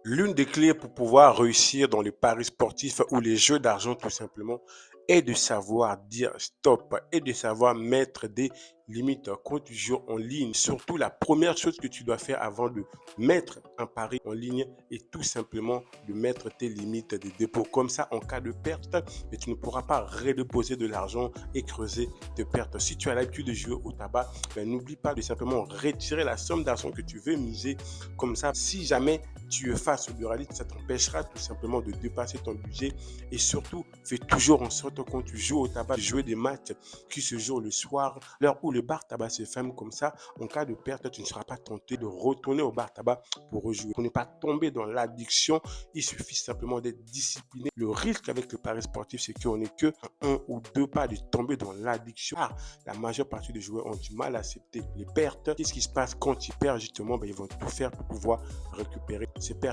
L'une des clés pour pouvoir réussir dans les paris sportifs ou les jeux d'argent tout simplement est de savoir dire stop et de savoir mettre des limites quand tu joues en ligne. Surtout la première chose que tu dois faire avant de mettre un pari en ligne est tout simplement de mettre tes limites de dépôt. Comme ça, en cas de perte, mais tu ne pourras pas redéposer de l'argent et creuser tes pertes. Si tu as l'habitude de jouer au tabac, ben, n'oublie pas de simplement retirer la somme d'argent que tu veux miser. Comme ça, si jamais tu es face au buraliste, ça t'empêchera tout simplement de dépasser ton budget. Et surtout, fais toujours en sorte quand tu joues au tabac, de jouer des matchs qui se jouent le soir, l'heure où le bar tabac se ferme. Comme ça, en cas de perte, tu ne seras pas tenté de retourner au bar tabac pour rejouer. Pour ne pas tomber dans l'addiction, il suffit simplement d'être discipliné. Le risque avec le pari sportif, c'est qu'on n'est que un ou deux pas de tomber dans l'addiction. La majeure partie des joueurs ont du mal à accepter les pertes. Qu'est-ce qui se passe quand ils perdent justement? Ben, ils vont tout faire pour pouvoir récupérer ces pertes.